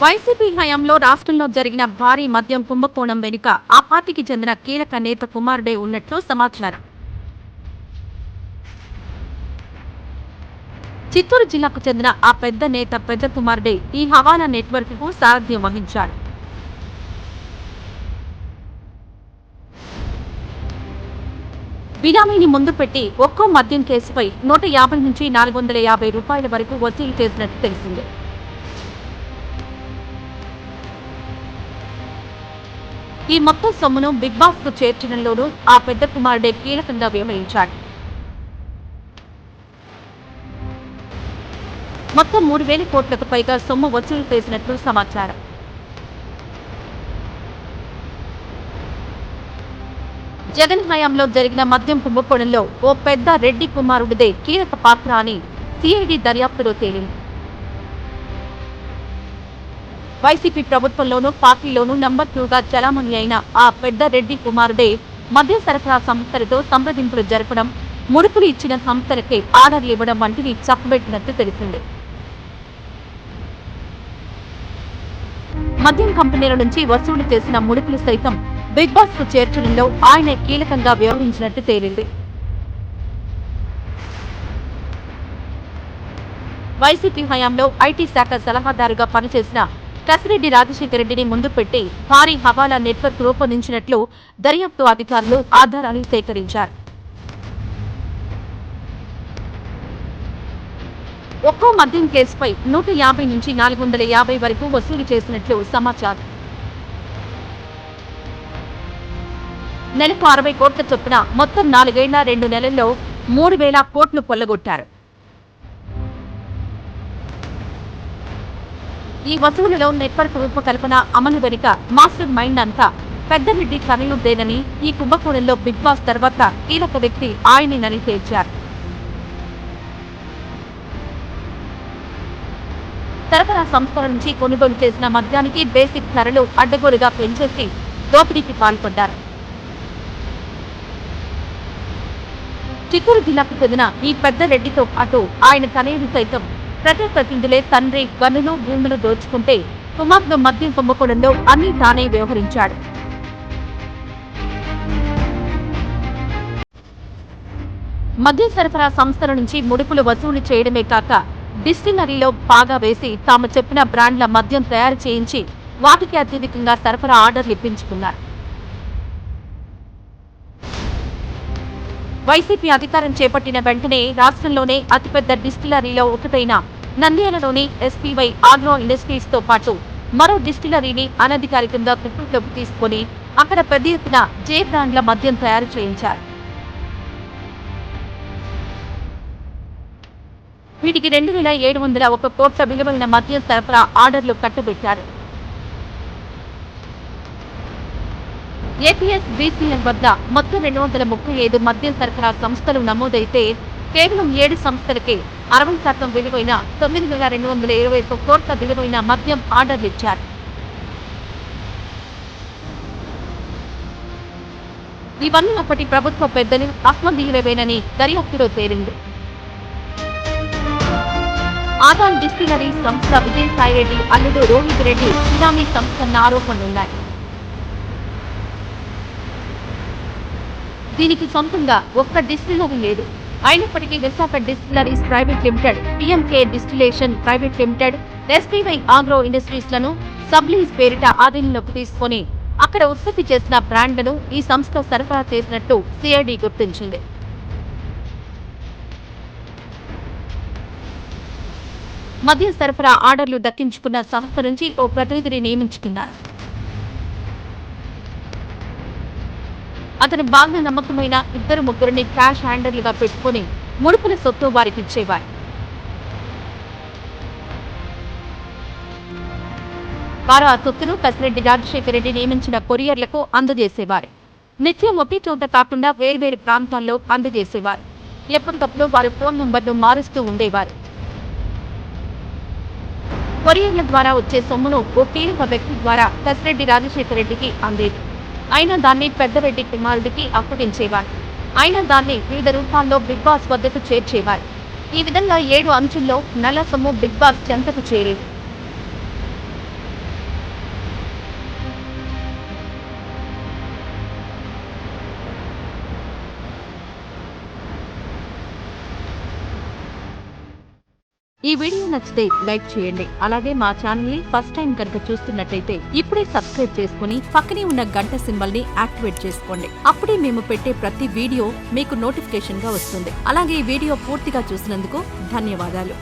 YCP హయాంలో రాష్ట్రంలో జరిగిన భారీ మద్యం కుంభకోణం వెనుక ఆ పార్టీకి చెందిన కీలక నేత కుమారుడే ఉన్నట్లు సమాచారం. చిత్తూరు జిల్లాకు చెందిన ఆ పెద్ద నేత పెద్ద కుమారుడే ఈ హవాలా నెట్వర్క్ కు సారథ్యం వహించాడు. బినామీని ముందు పెట్టి ఒక్కో మద్యం కేసుపై 150 నుంచి 450 రూపాయల వరకు వసూలు చేసినట్టు తెలిసింది. ఈ మొత్తం సొమ్మును బిగ్ బాస్ కు చేర్చడంలోనూ ఆ పెద్ద కుమారుడే కీలకంగా వ్యవహరించాడు. మొత్తం 3,000 కోట్లకు పైగా సొమ్ము వసూలు చేసినట్లు సమాచారం. జగన్ హయాంలో జరిగిన మద్యం కుంభకోణంలో ఓ పెద్ద రెడ్డి కుమారుడిదే కీలక పాత్ర అని సిఐడి దర్యాప్తులో తేలింది. వైసీపీ ప్రభుత్వంలోనూ పార్టీలోనూ నంబర్ 2గా చలామణి అయిన ఆ పెద్ద రెడ్డి కుమారుడే మద్యం సరఫరా సంస్థలతో సంప్రదింపులు జరపడం, ముడుపులు ఇచ్చిన సంస్థలకే ఆర్డర్లు ఇవ్వడం వంటివి చప్పుబెట్టినట్టు తెలిసింది. మద్యం కంపెనీల నుంచి వసూలు చేసిన ముడుపులు సైతం బిగ్ బాస్ కు చేర్చడంలో ఆయనే కీలకంగా వ్యవహరించినట్టు తేలింది. వైసీపీ హయాంలో ఐటీ శాఖ సలహాదారుగా పనిచేసిన కసిరెడ్డి రాజశేఖర రెడ్డిని ముందు పెట్టి భారీ హవాలా నెట్వర్క్ రూపొందించినట్లు దర్యాప్తు అధికారులు ఆధారాలు సేకరించారు. ఒక్కో మద్యం కేసుపై 150 నుంచి 450 వరకు వసూలు చేసినట్లు సమాచారం. నెలకు 60 కోట్ల చొప్పున మొత్తం 4 ఏళ్ల 2 నెలల్లో 3,000 కోట్లు కొల్లగొట్టారు. ఈ వసూలులో నెట్వర్క్ రూపకల్పన, అమలు వెనుక మాస్టర్ మైండ్ అంతా పెద్దరెడ్డి తనయుడేనని, ఈ కుంభకోణంలో బిగ్ బాస్ తర్వాత కీలక వ్యక్తి ఆయనేనని తేల్చారు. సరఫరా సంస్థల నుంచి కొనుగోలు చేసిన మద్యానికి బేసిక్ ధరలు అడ్డగోలుగా పెంచేసి దోపిడీకి పాల్పడ్డారు. చిత్తూరు జిల్లాకు చెందిన ఈ పెద్ద రెడ్డితో పాటు ఆయన తనయుడు సైతం ప్రజాప్రతినిధులే తండ్రి గనులు, భూములు దోచుకుంటే కుమార్తె మద్యం కుంభకోణంలో అన్ని తానే వ్యవహరించాడు. మద్యం సరఫరా సంస్థల నుంచి ముడుపులు వసూలు చేయడమే కాక డిస్టిలరీలో పాగా వేసి తాము చెప్పిన బ్రాండ్ల మద్యం తయారు చేయించి వాటికి అత్యధికంగా సరఫరా ఆర్డర్లు ఇప్పించుకున్నారు. వైసీపీ అధికారం చేపట్టిన వెంటనే రాష్ట్రంలోనే అతిపెద్ద డిస్టిలరీలో ఒకటైన నంద్యాలలోని ఎస్పీవై ఆగ్రో ఇండస్ట్రీస్ తో పాటు మరో డిస్టిలరీని అనధికారికంగా గుర్తింపులోకి తీసుకుని అక్కడ పెద్ద ఎత్తున జే బ్రాండ్ల మద్యం తయారు చేయించారు. వీటికి 2,701 కోట్ల విలువైన మద్యం సరఫరా ఆర్డర్లు కట్టబెట్టారు. ఏపీఎస్ బీసీఎల్ వద్ద మొత్తం 235 మద్యం సరఫరా సంస్థలు నమోదైతే కేవలం 7 సంస్థలకే 60% విలువైన 9,221 కోట్ల విలువైన మద్యం ఆర్డర్లు ఇచ్చారు. ఇవన్నీ అప్పటి ప్రభుత్వ పెద్దలు అస్మదీయులవేనని దర్యాప్తులో తేలింది. ఆదాన్ డిస్టిలరీ సంస్థ విజయసాయిరెడ్డి అల్లుడు రోహిత్ రెడ్డి బినామీ సంస్థన్న ఆరోపణలున్నాయి. దీనికి సొంతంగా ఒక్క డిస్టిలరీ లేదు. అయినప్పటికీ Visakha distilleries private limited, PMK distillation private limited, SPY agro industries లను సబ్లీజ్ పేరిట ఆధీనంలోకి తీసుకుని అక్కడ ఉత్పత్తి చేసిన బ్రాండ్లను ఈ సంస్థ సరఫరా చేసినట్టు సిఐడి గుర్తించింది. మద్యం సరఫరా ఆర్డర్లు దక్కించుకున్న సంస్థ నుంచి ఓ ప్రతినిధిని నియమించుకున్నారు. అతను బాగా నమ్మకమైన 2-3 క్యాష్ హ్యాండర్లుగా పెట్టుకుని ముడుపుల సొత్తు వారికిచ్చేవారు. వారు ఆ సొత్తును కసిరెడ్డి రాజశేఖర రెడ్డి నియమించిన కొరియర్లకు అందజేసేవారు. నిత్యం ఒకే చోట కాకుండా వేర్వేరు ప్రాంతాల్లో అందజేసేవారు. ఎప్పటికప్పుడు వారు ఫోన్ నంబర్ను మారుస్తూ ఉండేవారు. కొరియర్ల ద్వారా వచ్చే సొమ్మును ఓ కీలక వ్యక్తి ద్వారా కసిరెడ్డి రాజశేఖర రెడ్డికి అందేది. అయినా దాన్ని పెద్దరెడ్డి కుమారుడికి అప్పగించేవారు. అయినా దాన్ని వివిధ రూపాల్లో బిగ్ బాస్ వద్దకు చేర్చేవారు. ఈ విధంగా 7 అంచుల్లో నల్ల సొమ్ము బిగ్ బాస్ చెంతకు చేరేది. ఈ వీడియో నచ్చితే లైక్ చేయండి. అలాగే మా ఛానల్ ని ఫస్ట్ టైం కనుక చూస్తున్నట్లయితే ఇప్పుడే సబ్స్క్రైబ్ చేసుకుని పక్కనే ఉన్న గంట సింబల్ ని యాక్టివేట్ చేసుకోండి. అప్పుడే మేము పెట్టే ప్రతి వీడియో మీకు నోటిఫికేషన్ గా వస్తుంది. అలాగే ఈ వీడియో పూర్తిగా చూసినందుకు ధన్యవాదాలు.